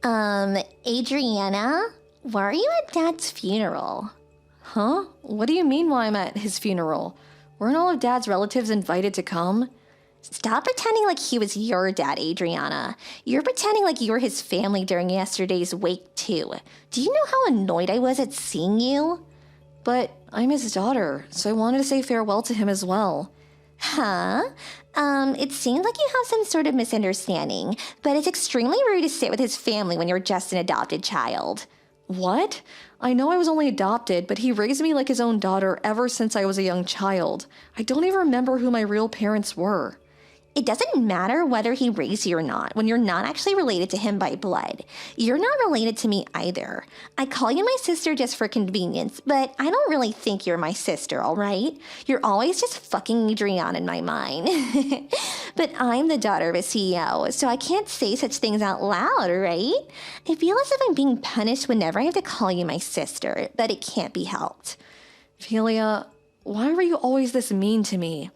Adriana, why are you at Dad's funeral? Huh? What do you mean why I'm at his funeral? Weren't all of Dad's relatives invited to come? Stop pretending like he was your dad, Adriana. You're pretending like you were his family during yesterday's wake, too. Do you know how annoyed I was at seeing you? But I'm his daughter, so I wanted to say farewell to him as well. Huh? It seems like you have some sort of misunderstanding, but it's extremely rude to sit with his family when you're just an adopted child. What? I know I was only adopted, but he raised me like his own daughter ever since I was a young child. I don't even remember who my real parents were. It doesn't matter whether he raised you or not when you're not actually related to him by blood. You're not related to me either. I call you my sister just for convenience, but I don't really think you're my sister, all right? You're always just fucking Adriana in my mind. But I'm the daughter of a CEO, so I can't say such things out loud, right? I feel as if I'm being punished whenever I have to call you my sister, but it can't be helped. Philia, why were you always this mean to me?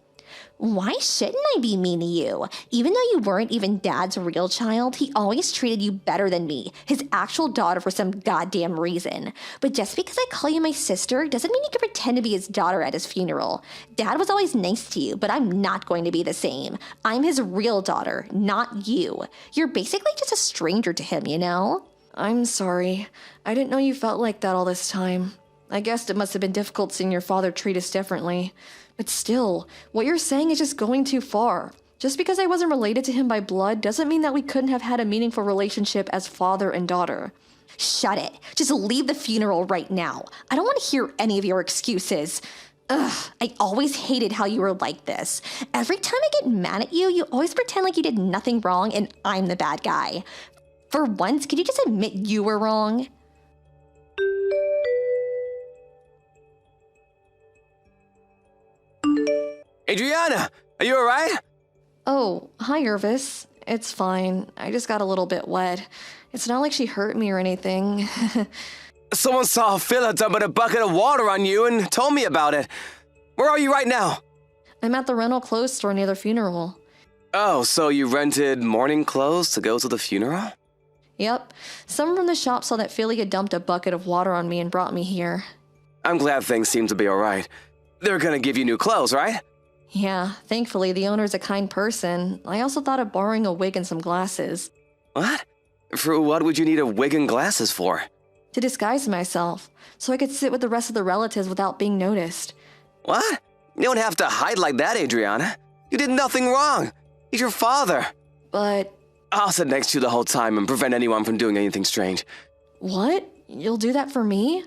Why shouldn't I be mean to you? Even though you weren't even Dad's real child, he always treated you better than me, his actual daughter, for some goddamn reason. But just because I call you my sister doesn't mean you can pretend to be his daughter at his funeral. Dad was always nice to you, but I'm not going to be the same. I'm his real daughter, not you. You're basically just a stranger to him, you know? I'm sorry. I didn't know you felt like that all this time. I guess it must have been difficult seeing your father treat us differently. But still, what you're saying is just going too far. Just because I wasn't related to him by blood doesn't mean that we couldn't have had a meaningful relationship as father and daughter. Shut it. Just leave the funeral right now. I don't want to hear any of your excuses. Ugh, I always hated how you were like this. Every time I get mad at you, you always pretend like you did nothing wrong and I'm the bad guy. For once, could you just admit you were wrong? Adriana, are you alright? Oh, hi, Irvis. It's fine. I just got a little bit wet. It's not like she hurt me or anything. Someone saw Phila dumping a bucket of water on you and told me about it. Where are you right now? I'm at the rental clothes store near the funeral. Oh, so you rented morning clothes to go to the funeral? Yep. Someone from the shop saw that Philia dumped a bucket of water on me and brought me here. I'm glad things seem to be alright. They're gonna give you new clothes, right? Yeah, thankfully the owner's a kind person. I also thought of borrowing a wig and some glasses. What? For what would you need a wig and glasses for? To disguise myself, so I could sit with the rest of the relatives without being noticed. What? You don't have to hide like that, Adriana. You did nothing wrong. He's your father. But... I'll sit next to you the whole time and prevent anyone from doing anything strange. What? You'll do that for me?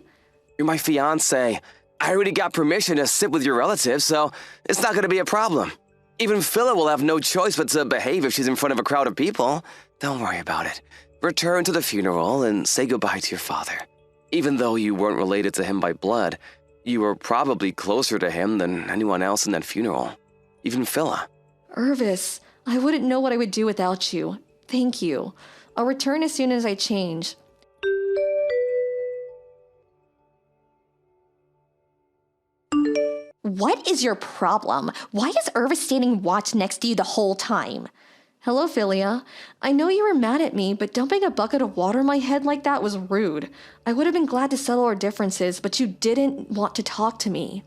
You're my fiancé. I already got permission to sit with your relatives, so it's not gonna be a problem. Even Phila will have no choice but to behave if she's in front of a crowd of people. Don't worry about it. Return to the funeral and say goodbye to your father. Even though you weren't related to him by blood, you were probably closer to him than anyone else in that funeral. Even Phila. Irvis, I wouldn't know what I would do without you. Thank you. I'll return as soon as I change. What is your problem? Why is Irvis standing watch next to you the whole time? Hello, Philia. I know you were mad at me, but dumping a bucket of water on my head like that was rude. I would have been glad to settle our differences, but you didn't want to talk to me.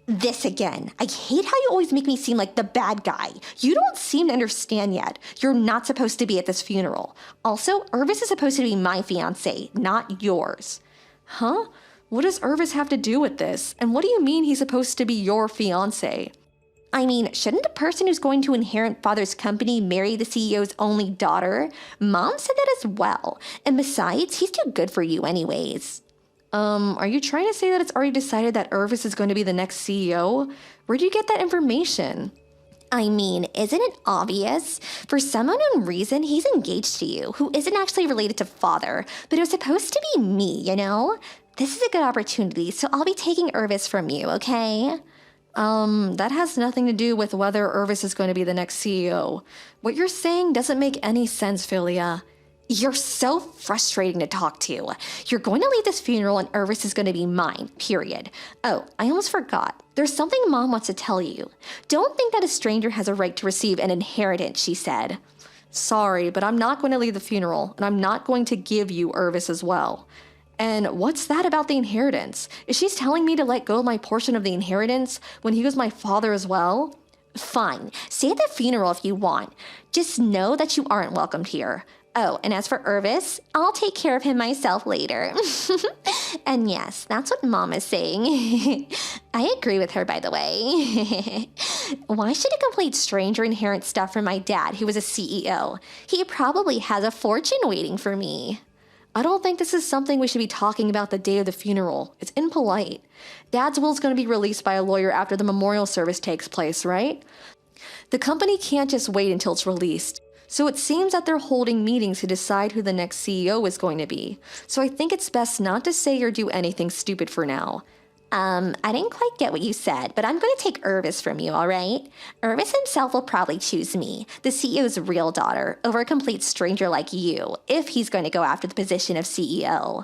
This again. I hate how you always make me seem like the bad guy. You don't seem to understand yet. You're not supposed to be at this funeral. Also, Irvis is supposed to be my fiancé, not yours. Huh? What does Irvis have to do with this? And what do you mean he's supposed to be your fiancé? I mean, shouldn't the person who's going to inherit father's company marry the CEO's only daughter? Mom said that as well. And besides, he's too good for you anyways. Are you trying to say that it's already decided that Irvis is going to be the next CEO? Where'd you get that information? I mean, isn't it obvious? For some unknown reason, he's engaged to you, who isn't actually related to father, but it was supposed to be me, you know? This is a good opportunity, so I'll be taking Irvis from you, okay? That has nothing to do with whether Irvis is going to be the next CEO. What you're saying doesn't make any sense, Philia. You're so frustrating to talk to. You're going to leave this funeral and Irvis is going to be mine, period. Oh, I almost forgot. There's something Mom wants to tell you. Don't think that a stranger has a right to receive an inheritance, she said. Sorry, but I'm not going to leave the funeral, and I'm not going to give you Irvis as well. And what's that about the inheritance? Is she telling me to let go of my portion of the inheritance when he was my father as well? Fine, stay at the funeral if you want. Just know that you aren't welcomed here. Oh, and as for Irvis, I'll take care of him myself later. And yes, that's what Mom is saying. I agree with her, by the way. Why should a complete stranger inherit stuff from my dad, who was a CEO? He probably has a fortune waiting for me. I don't think this is something we should be talking about the day of the funeral. It's impolite. Dad's will's going to be released by a lawyer after the memorial service takes place, right? The company can't just wait until it's released. So it seems that they're holding meetings to decide who the next CEO is going to be. So I think it's best not to say or do anything stupid for now. I didn't quite get what you said, but I'm going to take Irvis from you, all right? Irvis himself will probably choose me, the CEO's real daughter, over a complete stranger like you, if he's going to go after the position of CEO.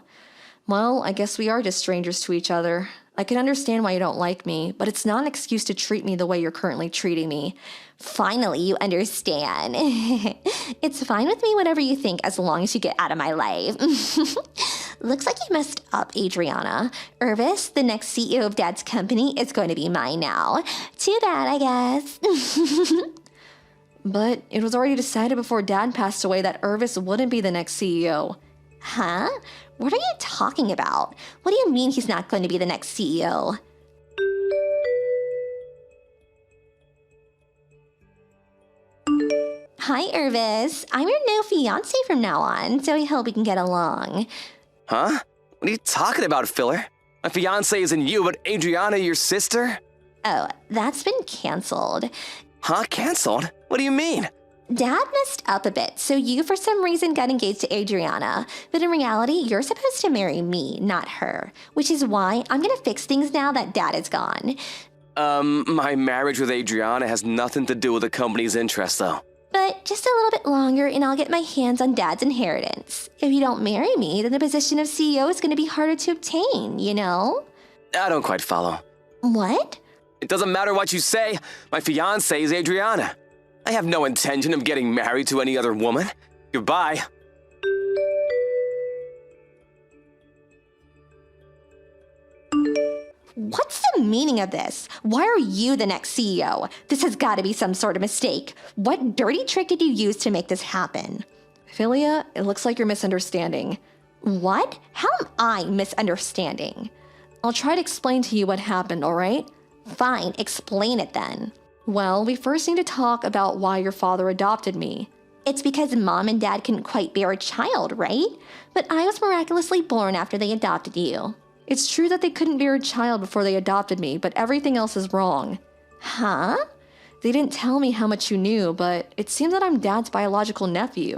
Well, I guess we are just strangers to each other. I can understand why you don't like me, but it's not an excuse to treat me the way you're currently treating me. Finally, you understand. It's fine with me, whatever you think, as long as you get out of my life. Looks like you messed up, Adriana. Irvis, the next CEO of Dad's company, is going to be mine now. Too bad, I guess. But it was already decided before Dad passed away that Irvis wouldn't be the next CEO. Huh? What are you talking about? What do you mean he's not going to be the next CEO? Hi, Irvis. I'm your new fiancé from now on, so I hope we can get along. Huh? What are you talking about, Filler? My fiance isn't you, but Adriana, your sister? Oh, that's been canceled. Huh? Canceled? What do you mean? Dad messed up a bit, so you for some reason got engaged to Adriana. But in reality, you're supposed to marry me, not her. Which is why I'm gonna fix things now that Dad is gone. My marriage with Adriana has nothing to do with the company's interest, though. But just a little bit longer and I'll get my hands on Dad's inheritance. If you don't marry me, then the position of CEO is gonna be harder to obtain, you know? I don't quite follow. What? It doesn't matter what you say. My fiance is Adriana. I have no intention of getting married to any other woman. Goodbye. What's the meaning of this? Why are you the next CEO? This has got to be some sort of mistake. What dirty trick did you use to make this happen? Philia, it looks like you're misunderstanding. What? How am I misunderstanding? I'll try to explain to you what happened, all right? Fine, explain it then. Well, we first need to talk about why your father adopted me. It's because Mom and Dad couldn't quite bear a child, right? But I was miraculously born after they adopted you. It's true that they couldn't bear a child before they adopted me, but everything else is wrong. Huh? They didn't tell me how much you knew, but it seems that I'm Dad's biological nephew.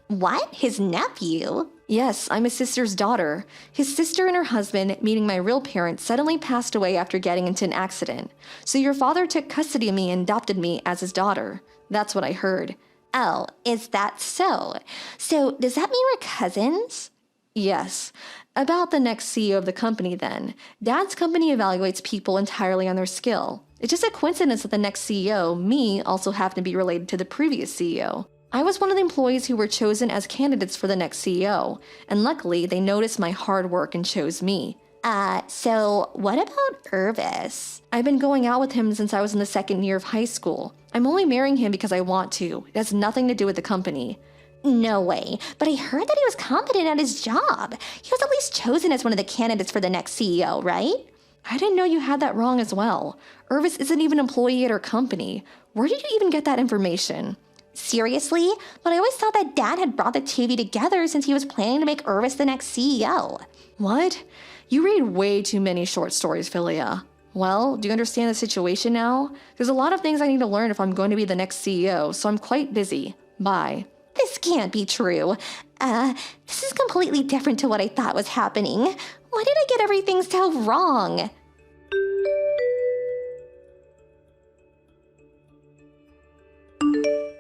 What? His nephew? Yes, I'm his sister's daughter. His sister and her husband, meaning my real parents, suddenly passed away after getting into an accident. So your father took custody of me and adopted me as his daughter. That's what I heard. Oh, is that so? So does that mean we're cousins? Yes. About the next CEO of the company then. Dad's company evaluates people entirely on their skill. It's just a coincidence that the next CEO, me, also happened to be related to the previous CEO. I was one of the employees who were chosen as candidates for the next CEO, and luckily they noticed my hard work and chose me. So what about Irvis? I've been going out with him since I was in the second year of high school. I'm only marrying him because I want to. It has nothing to do with the company. No way, but I heard that he was competent at his job. He was at least chosen as one of the candidates for the next CEO, right? I didn't know you had that wrong as well. Irvis isn't even an employee at our company. Where did you even get that information? Seriously? But I always thought that Dad had brought the two of you together since he was planning to make Irvis the next CEO. What? You read way too many short stories, Philia. Well, do you understand the situation now? There's a lot of things I need to learn if I'm going to be the next CEO, so I'm quite busy. Bye. This can't be true. This is completely different to what I thought was happening. Why did I get everything so wrong?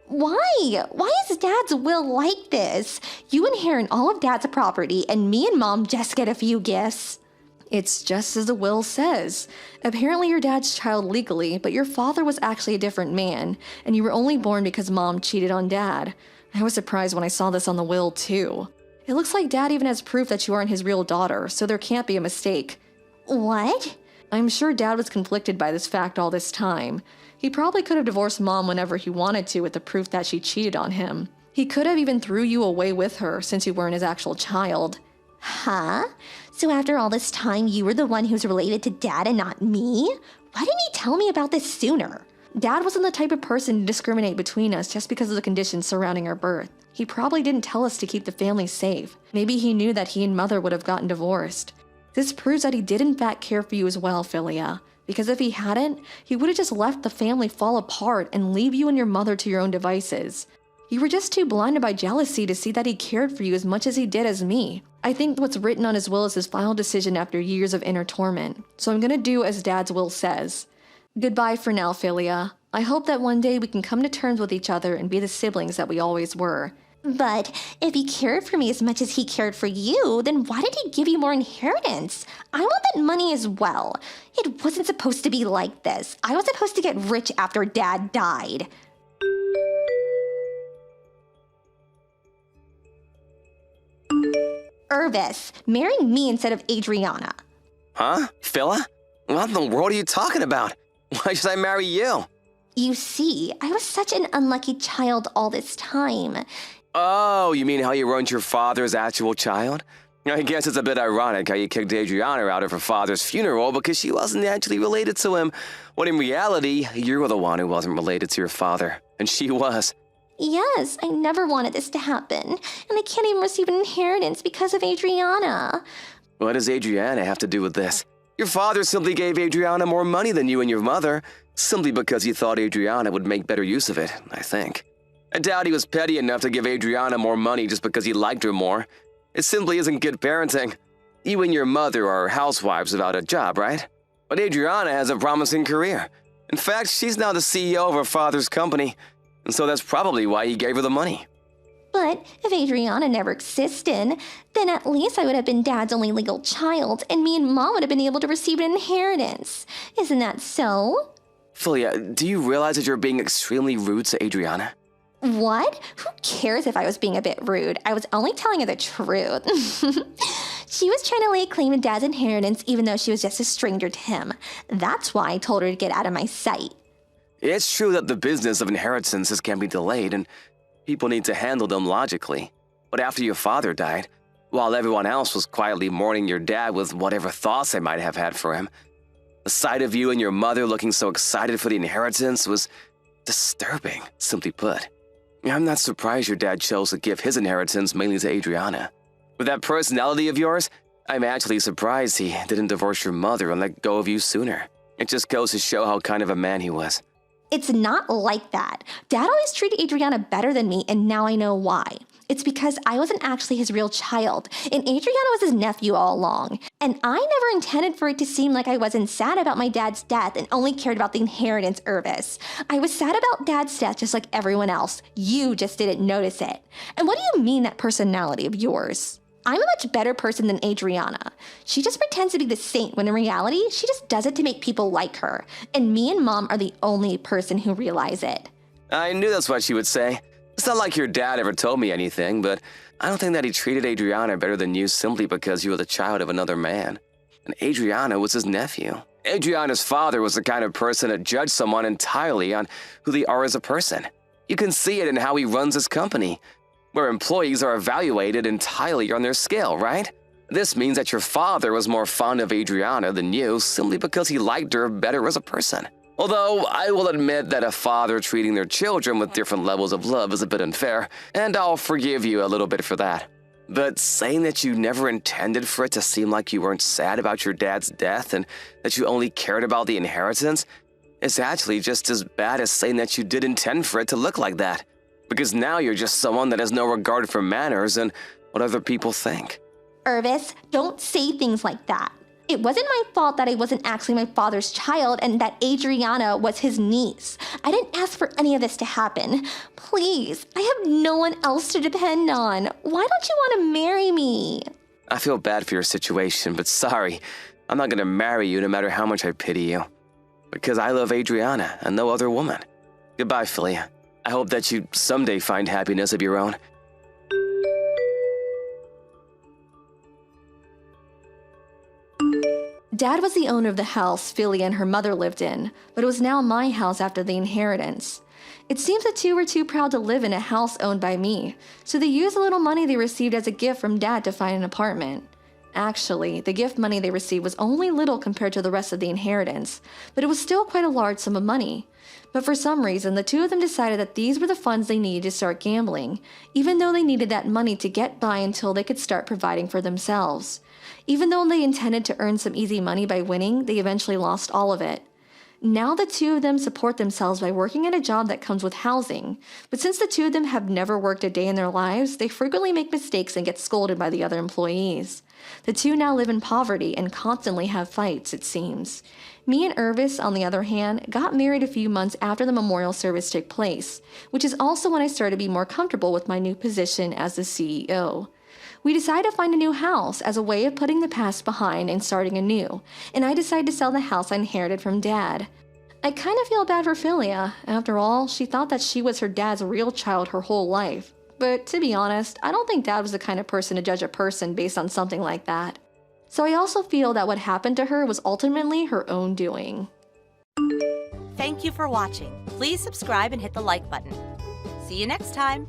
Why? Why is Dad's will like this? You inherit all of Dad's property and me and Mom just get a few gifts. It's just as the will says. Apparently you're Dad's child legally, but your father was actually a different man, and you were only born because Mom cheated on Dad. I was surprised when I saw this on the will, too. It looks like Dad even has proof that you aren't his real daughter, so there can't be a mistake. What? I'm sure Dad was conflicted by this fact all this time. He probably could have divorced Mom whenever he wanted to with the proof that she cheated on him. He could have even threw you away with her since you weren't his actual child. Huh? So after all this time, you were the one who's related to Dad and not me? Why didn't he tell me about this sooner? Dad wasn't the type of person to discriminate between us just because of the conditions surrounding our birth. He probably didn't tell us to keep the family safe. Maybe he knew that he and Mother would have gotten divorced. This proves that he did in fact care for you as well, Philia. Because if he hadn't, he would have just left the family fall apart and leave you and your mother to your own devices. You were just too blinded by jealousy to see that he cared for you as much as he did as me. I think what's written on his will is his final decision after years of inner torment. So I'm gonna do as Dad's will says. Goodbye for now, Philia. I hope that one day we can come to terms with each other and be the siblings that we always were. But if he cared for me as much as he cared for you, then why did he give you more inheritance? I want that money as well. It wasn't supposed to be like this. I was supposed to get rich after Dad died. Irvis, marry me instead of Adriana. Huh? Phila? What in the world are you talking about? Why should I marry you? You see, I was such an unlucky child all this time. Oh, you mean how you weren't your father's actual child? I guess it's a bit ironic how you kicked Adriana out of her father's funeral because she wasn't actually related to him, when in reality, you were the one who wasn't related to your father, and she was. Yes, I never wanted this to happen, and I can't even receive an inheritance because of Adriana. What does Adriana have to do with this? Your father simply gave Adriana more money than you and your mother, simply because he thought Adriana would make better use of it, I think. I doubt he was petty enough to give Adriana more money just because he liked her more. It simply isn't good parenting. You and your mother are housewives without a job, right? But Adriana has a promising career. In fact, she's now the CEO of her father's company, and so that's probably why he gave her the money. But if Adriana never existed, then at least I would have been Dad's only legal child, and me and Mom would have been able to receive an inheritance. Isn't that so? Philia, do you realize that you're being extremely rude to Adriana? What? Who cares if I was being a bit rude? I was only telling her the truth. She was trying to lay claim to Dad's inheritance even though she was just a stranger to him. That's why I told her to get out of my sight. It's true that the business of inheritances can be delayed and people need to handle them logically. But after your father died, while everyone else was quietly mourning your dad with whatever thoughts they might have had for him, the sight of you and your mother looking so excited for the inheritance was disturbing, simply put. I'm not surprised your dad chose to give his inheritance mainly to Adriana. With that personality of yours, I'm actually surprised he didn't divorce your mother and let go of you sooner. It just goes to show how kind of a man he was. It's not like that. Dad always treated Adriana better than me, and now I know why. It's because I wasn't actually his real child, and Adriana was his nephew all along. And I never intended for it to seem like I wasn't sad about my dad's death and only cared about the inheritance, Irvis. I was sad about Dad's death just like everyone else. You just didn't notice it. And what do you mean, that personality of yours? I'm a much better person than Adriana. She just pretends to be the saint when in reality, she just does it to make people like her. And me and Mom are the only person who realize it. I knew that's what she would say. It's not like your dad ever told me anything, but I don't think that he treated Adriana better than you simply because you were the child of another man. And Adriana was his nephew. Adriana's father was the kind of person that judged someone entirely on who they are as a person. You can see it in how he runs his company, where employees are evaluated entirely on their skill, right? This means that your father was more fond of Adriana than you simply because he liked her better as a person. Although, I will admit that a father treating their children with different levels of love is a bit unfair, and I'll forgive you a little bit for that. But saying that you never intended for it to seem like you weren't sad about your dad's death and that you only cared about the inheritance is actually just as bad as saying that you did intend for it to look like that. Because now you're just someone that has no regard for manners and what other people think. Irvis, don't say things like that. It wasn't my fault that I wasn't actually my father's child and that Adriana was his niece. I didn't ask for any of this to happen. Please, I have no one else to depend on. Why don't you want to marry me? I feel bad for your situation, but sorry. I'm not going to marry you no matter how much I pity you. Because I love Adriana and no other woman. Goodbye, Philia. I hope that you someday find happiness of your own. Dad was the owner of the house Philly and her mother lived in, but it was now my house after the inheritance. It seems the two were too proud to live in a house owned by me, so they used the little money they received as a gift from Dad to find an apartment. Actually, the gift money they received was only little compared to the rest of the inheritance, but it was still quite a large sum of money. But for some reason, the two of them decided that these were the funds they needed to start gambling, even though they needed that money to get by until they could start providing for themselves. Even though they intended to earn some easy money by winning, they eventually lost all of it. Now the two of them support themselves by working at a job that comes with housing, but since the two of them have never worked a day in their lives, they frequently make mistakes and get scolded by the other employees. The two now live in poverty and constantly have fights, it seems. Me and Irvis, on the other hand, got married a few months after the memorial service took place, which is also when I started to be more comfortable with my new position as the CEO. We decided to find a new house as a way of putting the past behind and starting anew, and I decided to sell the house I inherited from Dad. I kind of feel bad for Philia. After all, she thought that she was her dad's real child her whole life. But to be honest, I don't think Dad was the kind of person to judge a person based on something like that. So I also feel that what happened to her was ultimately her own doing. Thank you for watching. Please subscribe and hit the like button. See you next time.